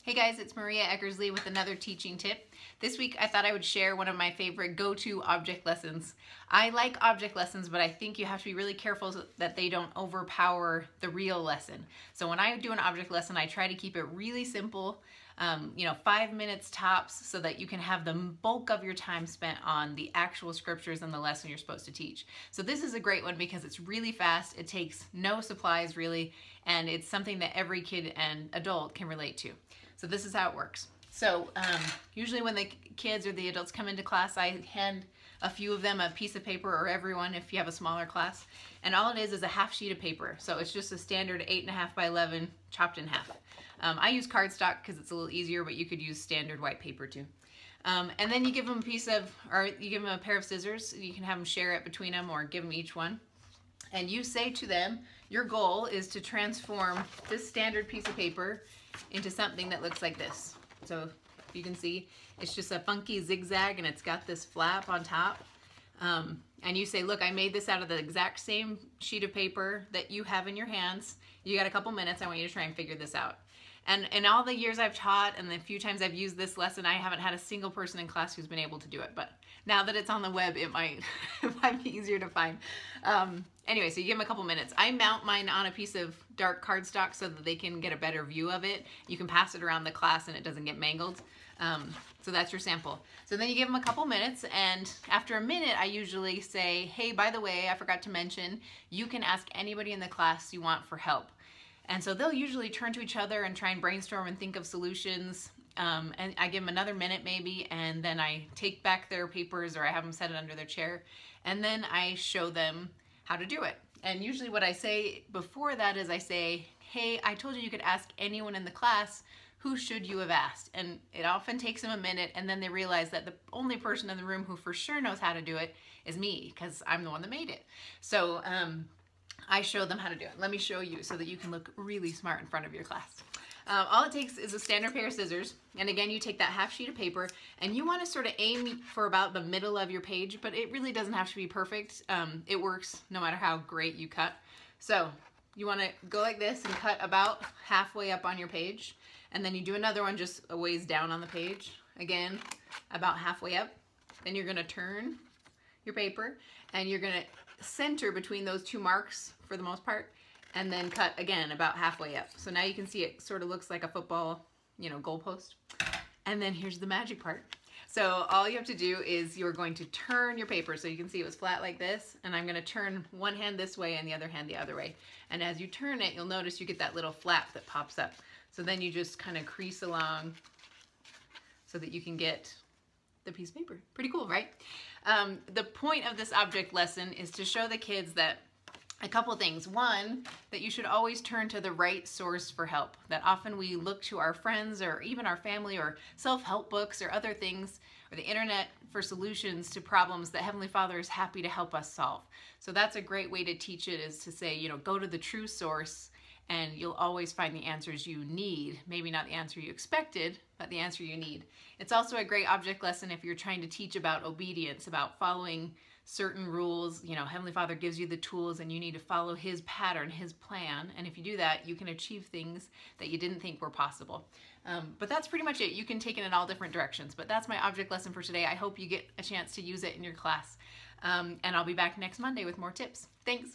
Hey guys, it's Maria Eckersley with another teaching tip. This week I thought I would share one of my favorite go-to object lessons. I like object lessons, but I think you have to be really careful that they don't overpower the real lesson. So when I do an object lesson, I try to keep it really simple, 5 minutes tops, so that you can have the bulk of your time spent on the actual scriptures and the lesson you're supposed to teach. So this is a great one because it's really fast, it takes no supplies really, and it's something that every kid and adult can relate to. So this is how it works. So usually when the kids or the adults come into class, I hand a few of them a piece of paper, or everyone if you have a smaller class. And all it is a half sheet of paper. So it's just a standard 8.5 by 11 chopped in half. I use cardstock because it's a little easier, but you could use standard white paper too. And then you give them you give them a pair of scissors. You can have them share it between them or give them each one. And you say to them, your goal is to transform this standard piece of paper into something that looks like this. So you can see it's just a funky zigzag and it's got this flap on top. And you say, look, I made this out of the exact same sheet of paper that you have in your hands. You got a couple minutes. I want you to try and figure this out. And in all the years I've taught and the few times I've used this lesson, I haven't had a single person in class who's been able to do it. But now that it's on the web, it might be easier to find. Anyway, so you give them a couple minutes. I mount mine on a piece of dark cardstock so that they can get a better view of it. You can pass it around the class and it doesn't get mangled. So that's your sample. So then you give them a couple minutes, and after a minute I usually say, hey, by the way, I forgot to mention, you can ask anybody in the class you want for help. And so they'll usually turn to each other and try and brainstorm and think of solutions. And I give them another minute maybe, and then I take back their papers or I have them set it under their chair, and then I show them how to do it. And usually what I say before that is I say, hey, I told you you could ask anyone in the class, who should you have asked? And it often takes them a minute, and then they realize that the only person in the room who for sure knows how to do it is me, because I'm the one that made it. So I show them how to do it. Let me show you so that you can look really smart in front of your class. All it takes is a standard pair of scissors, and again you take that half sheet of paper and you want to sort of aim for about the middle of your page, but it really doesn't have to be perfect. It works no matter how great you cut. So you want to go like this and cut about halfway up on your page, and then you do another one just a ways down on the page, again about halfway up. Then you're going to turn your paper and you're going to center between those two marks for the most part, and then cut again about halfway up. So now you can see it sort of looks like a football, goalpost. And then here's the magic part. So all you have to do is you're going to turn your paper. So you can see it was flat like this, and I'm going to turn one hand this way and the other hand the other way. And as you turn it, you'll notice you get that little flap that pops up. So then you just kind of crease along so that you can get the piece of paper. Pretty cool, right? The point of this object lesson is to show the kids that a couple things. One, that you should always turn to the right source for help. That often we look to our friends or even our family or self-help books or other things or the internet for solutions to problems that Heavenly Father is happy to help us solve. So that's a great way to teach it, is to say, go to the true source and you'll always find the answers you need. Maybe not the answer you expected, but the answer you need. It's also a great object lesson if you're trying to teach about obedience, about following certain rules. Heavenly Father gives you the tools and you need to follow His pattern, His plan. And if you do that, you can achieve things that you didn't think were possible. But that's pretty much it. You can take it in all different directions. But that's my object lesson for today. I hope you get a chance to use it in your class. And I'll be back next Monday with more tips. Thanks.